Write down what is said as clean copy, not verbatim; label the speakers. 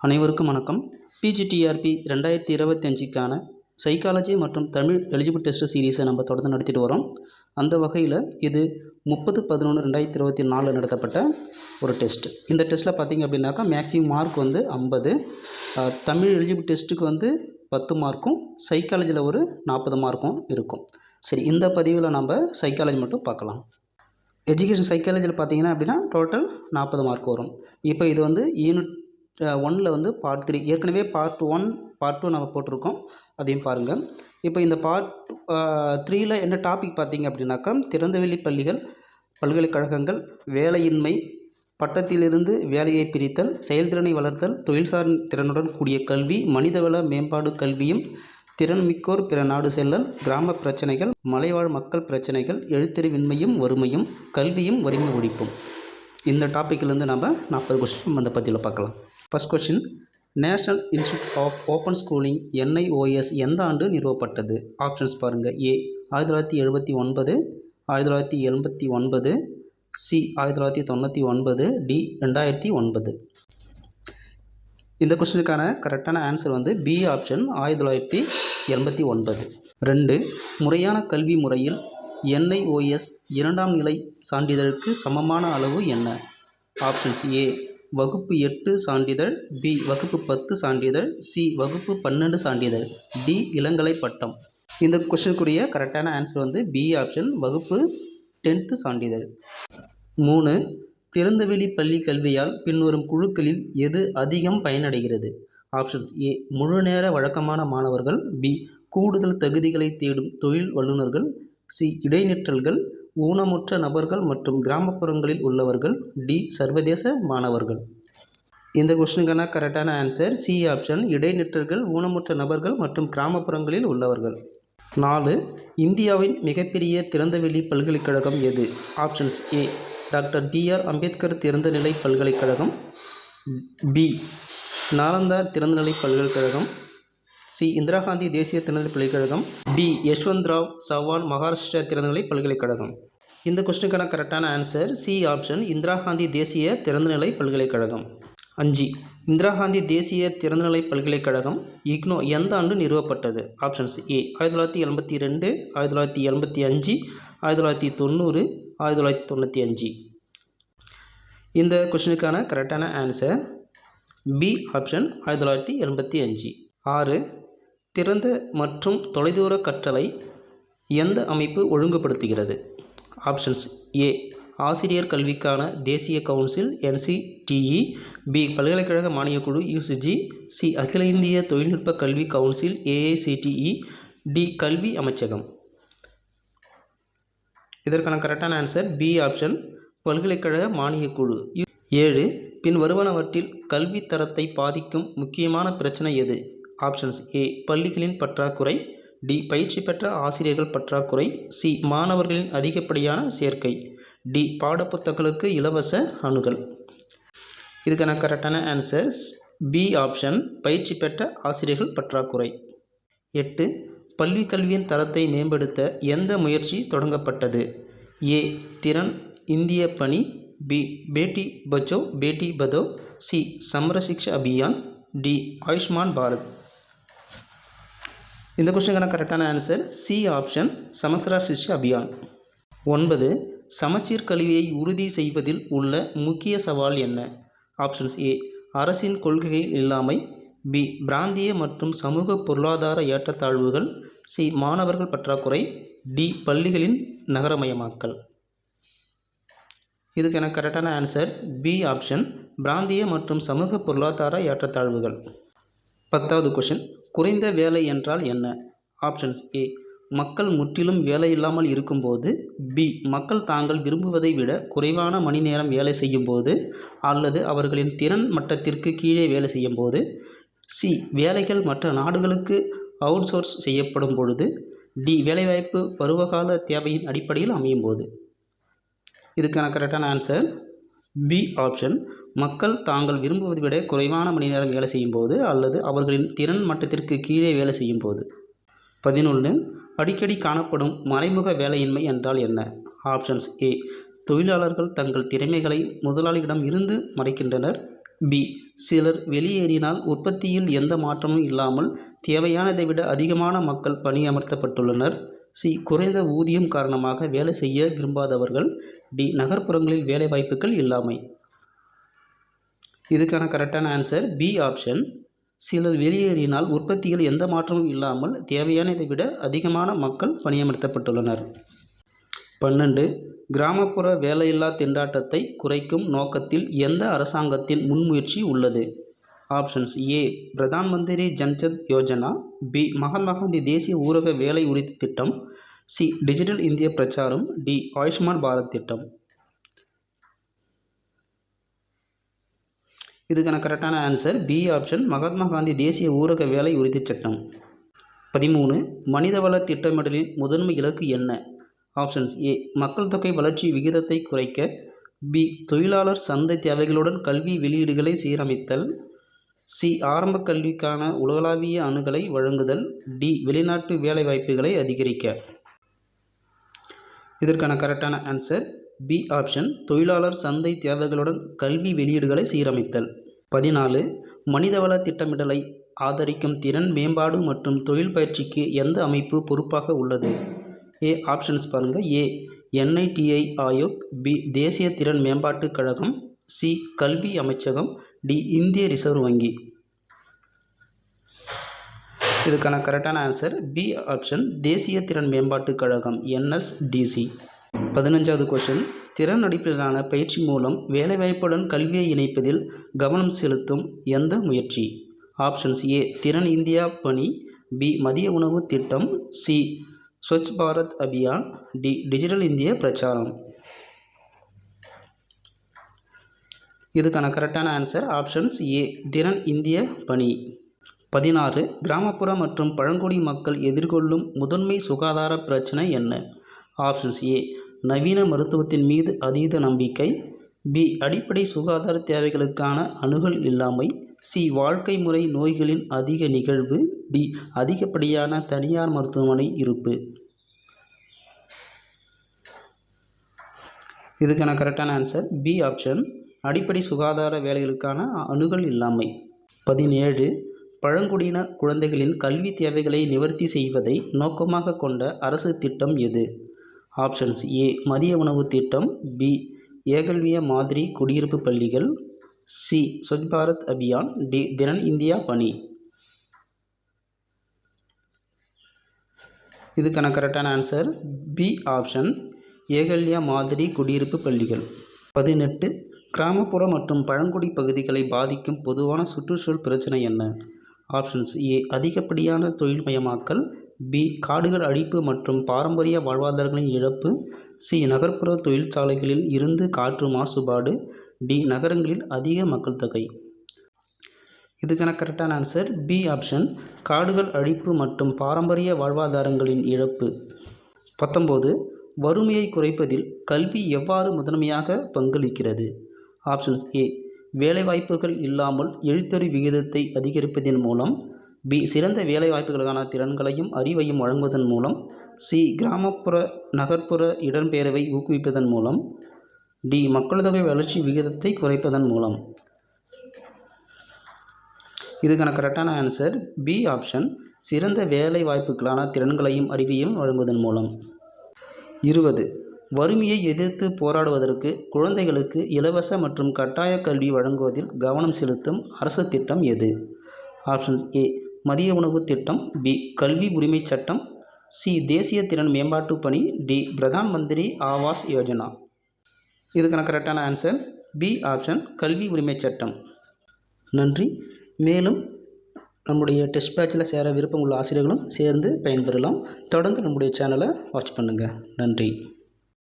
Speaker 1: அனைவருக்கும் வணக்கம். PGTRB 2025க்கான psychology மற்றும் தமிழ் எலிஜிபிள் டெஸ்ட் சீரீஸை நம்ம தொடர்ந்து நடத்திட்டு வரோம். அந்த வகையில் இது 30/11/2024 நடத்தப்பட்ட ஒரு டெஸ்ட். இந்த டெஸ்ட்டில் பார்த்திங்க அப்படின்னாக்கா மேக்ஸிமம் மார்க் வந்து 50, தமிழ் எலிஜிபிள் டெஸ்ட்டுக்கு வந்து 10 மார்க்கும், சைக்காலஜியில் ஒரு 40 மார்க்கும் இருக்கும். சரி, இந்த பதிவில் நம்ம சைக்காலஜி மட்டும் பார்க்கலாம். எஜுகேஷன் சைக்காலஜியில் பார்த்தீங்கன்னா அப்படின்னா டோட்டல் 40 மார்க் வரும். இப்போ இது வந்து யூனிட் 1ல் வந்து பார்ட் 3, ஏற்கனவே பார்ட் 1 பார்ட் 2 நம்ம போட்டிருக்கோம், அதையும் பாருங்கள். இப்போ இந்த பார்ட் 3ல் என்ன டாபிக் பார்த்தீங்க அப்படின்னாக்கா திறந்தவெளி பள்ளிகள், பல்கலைக்கழகங்கள், வேலையின்மை, பட்டத்திலிருந்து வேலையை பிரித்தல், செயல்திறனை வளர்த்தல், தொழில்சார் திறனுடன் கூடிய கல்வி, மனிதவள மேம்பாடு கல்வியும், திறன்மிக்கோர் பிற நாடு செல்லல், கிராம பிரச்சனைகள், மலைவாழ் மக்கள் பிரச்சனைகள், எழுத்தறிவின்மையும் வறுமையும், கல்வியும் வறுமை ஒழிப்பும். இந்த டாப்பிக்கிலேருந்து நம்ம 40 கொஸ்டின் அந்த பற்றியில் பார்க்கலாம். First question, national institute of open schooling NIOS எந்த ஆண்டு நிறுவப்பட்டது? ஆப்ஷன்ஸ் பாருங்கள். A 1979, 1989, C 1999, D 2009. இந்த கொஸ்டினுக்கான கரெக்டான ஆன்சர் வந்து பி ஆப்ஷன் 1989. 2, முறையான கல்வி முறையில் NIOS 2ஆம் நிலை சான்றிதழுக்கு சமமான அளவு என்ன? ஆப்ஷன்ஸ் ஏ வகுப்பு 8 சான்றிதழ், பி வகுப்பு 10 சான்றிதழ், சி வகுப்பு 12 சான்றிதழ், டி இளங்கலை பட்டம். இந்த கொஸ்டினுக்குரிய கரெக்டான ஆன்சர் வந்து பி ஆப்ஷன் வகுப்பு 10th சான்றிதழ். 3, திறந்தவெளி பள்ளி கல்வியால் பின்வரும் குழுக்களில் எது அதிகம் பயனடைகிறது? ஆப்ஷன்ஸ் ஏ முழுநேர வழக்கமான மாணவர்கள், பி கூடுதல் தகுதிகளை தேடும் தொழில் வல்லுநர்கள், சி இடைநிற்றல்கள், ஊனமுற்ற நபர்கள் மற்றும் கிராமப்புறங்களில் உள்ளவர்கள், டி சர்வதேச மாணவர்கள். இந்த கொஸ்டினுக்கான கரெக்டான ஆன்சர் சி ஆப்ஷன் இடைநிற்றல்கள், ஊனமுற்ற நபர்கள் மற்றும் கிராமப்புறங்களில் உள்ளவர்கள். 4, இந்தியாவின் மிகப்பெரிய திறந்தவெளி பல்கலைக்கழகம் எது? Options A doctor DR Ambedkar திறந்தநிலை பல்கலைக்கழகம், பி நாலந்தா திறந்தநிலை பல்கலைக்கழகம், சி இந்திரா காந்தி தேசிய திறந்தநிலை பல்கலைக்கழகம், டி யஷ்வந்த்ராவ் சவான் மகாராஷ்டிரா திறந்தநிலை பல்கலைக்கழகம். இந்த கொஸ்டினுக்கான கரெக்டான answer C option Indira Gandhi தேசிய திறந்தநிலை பல்கலைக்கழகம். 5, இந்திரா காந்தி தேசிய திறந்தநிலை பல்கலைக்கழகம் IGNOU எந்த ஆண்டு நிறுவப்பட்டது? Options A 1982, 1985, 1990, 1995. இந்த கொஸ்டினுக்கான கரெக்டான ஆன்சர் பி ஆப்ஷன் 1985. 6, திறந்த மற்றும் தொலைதூர கற்றலை எந்த அமைப்பு ஒழுங்குபடுத்துகிறது? ஆப்ஷன்ஸ் ஏ ஆசிரியர் கல்விக்கான தேசிய கவுன்சில் NCTE, பி பல்கலைக்கழக மானியக்குழு UGC, சி அகில இந்திய தொழில்நுட்ப கல்வி கவுன்சில் AICTE, டி கல்வி அமைச்சகம். இதற்கான கரெக்டான ஆன்சர் பி ஆப்ஷன் பல்கலைக்கழக மானியக்குழு. 7, பின் வருவனவற்றில் கல்வி தரத்தை பாதிக்கும் முக்கியமான பிரச்சனை எது? ஆப்ஷன்ஸ் ஏ பள்ளிகளின் பற்றாக்குறை, டி பயிற்சி பெற்ற ஆசிரியர்கள் பற்றாக்குறை, சி மாணவர்களின் அதிகப்படியான சேர்க்கை, டி பாடப்புத்தகங்களுக்கு இலவச அணுகல். இதுக்கான கரெக்டான ஆன்சர்ஸ் பி ஆப்ஷன் பயிற்சி பெற்ற ஆசிரியர்கள் பற்றாக்குறை. 8, பள்ளி கல்வியின் தரத்தை மேம்படுத்த எந்த முயற்சி தொடங்கப்பட்டது? ஏ திறன் இந்திய பணி, பி பேட்டி பச்சோ பேட்டி பதோ, சி சம்ர சிக்ஷா அபியான், டி ஆயுஷ்மான் பாரத். இந்த கொஸ்டினுக்கான கரெக்டான ஆன்சர் சி ஆப்ஷன் சமக்ரா சிக்ஷா அபியான். 9, சமச்சீர் கல்வியை உறுதி செய்வதில் உள்ள முக்கிய சவால் என்ன? ஆப்ஷன்ஸ் ஏ அரசின் கொள்கைகள் இல்லாமை, பி பிராந்திய மற்றும் சமூக பொருளாதார ஏற்றத்தாழ்வுகள், சி மாணவர்கள் பற்றாக்குறை, டி பள்ளிகளின் நகரமயமாக்கல். இதுக்கான கரெக்டான ஆன்சர் பி ஆப்ஷன் பிராந்திய மற்றும் சமூக பொருளாதார ஏற்றத்தாழ்வுகள். 10வது கொஸ்டின், குறைந்த வேலை என்றால் என்ன? ஆப்ஷன்ஸ் ஏ மக்கள் முற்றிலும் வேலையில்லாமல் இருக்கும்போது, பி மக்கள் தாங்கள் விரும்புவதை விட குறைவான மணி நேரம் வேலை செய்யும் போது அல்லது அவர்களின் திறன் மட்டத்திற்கு கீழே வேலை செய்யும் போது, சி வேலைகள் மற்ற நாடுகளுக்கு அவுட்சோர்ஸ் செய்யப்படும் பொழுது, டி வேலைவாய்ப்பு பருவகால தேவையின் அடிப்படையில் அமையும் போது. இதுக்கான கரெக்டான ஆன்சர் பி ஆப்ஷன் மக்கள் தாங்கள் விரும்புவதை விட குறைவான மணி நேரம் வேலை செய்யும் போது அல்லது அவர்களின் திறன் மட்டத்திற்கு கீழே வேலை செய்யும் போது. 11, அடிக்கடி காணப்படும் மறைமுக வேலையின்மை என்றால் என்ன? ஆப்ஷன்ஸ் ஏ தொழிலாளர்கள் தங்கள் திறமைகளை முதலாளியிடம் இருந்து மறைக்கின்றனர், பி சிலர் வெளியேறினால் உற்பத்தியில் எந்த மாற்றமும் இல்லாமல் தேவையானதை விட அதிகமான மக்கள் பணியமர்த்தப்பட்டுள்ளனர். சி குறைந்த ஊதியம் காரணமாக வேலை செய்ய விரும்பாதவர்கள். டி நகர்ப்புறங்களில் வேலைவாய்ப்புகள் இல்லாமை. இதுக்கான கரெக்டான ஆன்சர் பி ஆப்ஷன். சிலர் வெளியேறினால் உற்பத்தியில் எந்த மாற்றமும் இல்லாமல் தேவையானதை விட அதிகமான மக்கள் பணியமர்த்தப்பட்டுள்ளனர். 12 கிராமப்புற வேலையில்லா திண்டாட்டத்தை குறைக்கும் நோக்கத்தில் எந்த அரசாங்கத்தின் முன்முயற்சி உள்ளது? Options A Pradhan Mantri Jan Dhan Yojana, B Mahatma Gandhi தேசிய ஊரக வேலை உறுதி திட்டம், சி டிஜிட்டல் இந்திய பிரச்சாரம், டி ஆயுஷ்மான் பாரத் திட்டம். இதுக்கான கரெக்டான answer B option Mahatma Gandhi தேசிய ஊரக வேலை உறுதி சட்டம். 13 மனிதவள திட்டமிடலின் முதன்மை இலக்கு என்ன? ஆப்ஷன்ஸ் ஏ மக்கள் தொகை வளர்ச்சி விகிதத்தை குறைக்க, பி தொழிலாளர் சந்தை தேவைகளுடன் கல்வி வெளியீடுகளை சீரமைத்தல், சி ஆரம்ப கல்விக்கான உலகளாவிய அணுகலை வழங்குதல், டி வெளிநாட்டு வேலைவாய்ப்புகளை அதிகரிக்க. இதற்கான கரெக்டான ஆன்சர் பி ஆப்ஷன் தொழிலாளர் சந்தை தேவைகளுடன் கல்வி வெளியீடுகளை சீரமைத்தல். 14 மனிதவள திட்டமிடலை ஆதரிக்கும் திறன் மேம்பாடு மற்றும் தொழில் பயிற்சிக்கு எந்த அமைப்பு பொறுப்பாக உள்ளது? ஏ ஆப்ஷன்ஸ் பாருங்கள். ஏ NITI ஆயோக், பி தேசிய திறன் மேம்பாட்டுக் கழகம், சி கல்வி அமைச்சகம், டி இந்திய ரிசர்வ் வங்கி. இதுக்கான கரெக்டான ஆன்சர் பி ஆப்ஷன் தேசிய திறன் மேம்பாட்டுக் கழகம் NSDC. 15வது கொஸ்டின் திறன் அடிப்படையிலான பயிற்சி மூலம் வேலைவாய்ப்புடன் கல்வியை இணைப்பதில் கவனம் செலுத்தும் எந்த முயற்சி? ஆப்ஷன்ஸ் ஏ திறன் இந்தியா பணி, பி மதிய உணவு திட்டம், C Swachh Bharat Abhiyan, D digital இந்திய பிரச்சாரம். இதுக்கான கரெக்டான ஆன்சர் ஆப்ஷன்ஸ் ஏ திறன் இந்திய பணி. 16 கிராமப்புற மற்றும் பழங்குடி மக்கள் எதிர்கொள்ளும் முதன்மை சுகாதார பிரச்சனை என்ன? ஆப்ஷன்ஸ் ஏ நவீன மருத்துவத்தின் மீது அதீத நம்பிக்கை, பி அடிப்படை சுகாதார தேவைகளுக்கான அணுகல் இல்லாமை, சி வாழ்க்கை முறை நோய்களின் அதிக நிகழ்வு, டி அதிகப்படியான தனியார் மருத்துவமனை இருப்பு. இதுக்கான கரெக்டான ஆன்சர் பி ஆப்ஷன் அடிப்படை சுகாதார வேலைகளுக்கான அணுகல் இல்லாமை. 17 பழங்குடியின குழந்தைகளின் கல்வி தேவைகளை நிவர்த்தி செய்வதை நோக்கமாக கொண்ட அரசு திட்டம் எது? ஆப்ஷன்ஸ் ஏ மதிய உணவு திட்டம், பி ஏகல்விய மாதிரி குடியிருப்பு பள்ளிகள், சி ஸ்வச் பாரத் அபியான், டி திறன் இந்தியா பணி. இதுக்கான கரெக்டான ஆன்சர் பி ஆப்ஷன் ஏகல்யா மாதிரி குடியிருப்பு பள்ளிகள். 18 கிராமப்புற மற்றும் பழங்குடி பகுதிகளை பாதிக்கும் பொதுவான சுற்றுச்சூழல் பிரச்சனை என்ன? ஆப்ஷன்ஸ் ஏ அதிகப்படியான தொழில்மயமாக்கல், பி காடுகள் அழிப்பு மற்றும் பாரம்பரிய வாழ்வாதாரங்களின் இழப்பு, சி நகர்ப்புற தொழிற்சாலைகளில் இருந்து காற்று மாசுபாடு, டி நகரங்களில் அதிக மக்கள் தொகை. இதுக்கான கரெக்டான ஆன்சர் பி ஆப்ஷன் காடுகள் அழிப்பு மற்றும் பாரம்பரிய வாழ்வாதாரங்களின் இழப்பு. 19 வறுமையை குறைப்பதில் கல்வி எவ்வாறு முதன்மையாக பங்களிக்கிறது? ஆப்ஷன்ஸ் ஏ வேலைவாய்ப்புகள் இல்லாமல் எழுத்தறிவு விகிதத்தை அதிகரிப்பதன் மூலம், பி சிறந்த வேலைவாய்ப்புகளுக்கான திறன்களையும் அறிவையும் வழங்குவதன் மூலம், சி கிராமப்புற நகர்ப்புற இடம்பெயர்வை ஊக்குவிப்பதன் மூலம், டி மக்கள் தொகை வளர்ச்சி விகிதத்தை குறைப்பதன் மூலம். இதுக்கான கரெக்டான ஆன்சர் பி ஆப்ஷன் சிறந்த வேலை வாய்ப்புகளான திறன்களையும் அறிவையும் வழங்குவதன் மூலம். 20 வறுமையை எதிர்த்து போராடுவதற்கு குழந்தைகளுக்கு இலவச மற்றும் கட்டாய கல்வி வழங்குவதில் கவனம் செலுத்தும் அரசு திட்டம் எது? ஆப்ஷன்ஸ் ஏ மதிய உணவு திட்டம், பி கல்வி உரிமை சட்டம், சி தேசிய திறன் மேம்பாட்டு பணி, டி பிரதான் மந்திரி ஆவாஸ் யோஜனா. இதுக்கான கரெக்டான ஆன்சர் பி ஆப்ஷன் கல்வி உரிமை சட்டம். நன்றி. மேலும் நம்முடைய டெஸ்ட் பேட்சில் சேர விருப்பம் உள்ள ஆசிரியர்களும் சேர்ந்து பயன்பெறலாம். தொடர்ந்து நம்முடைய சேனலை வாட்ச் பண்ணுங்கள். நன்றி.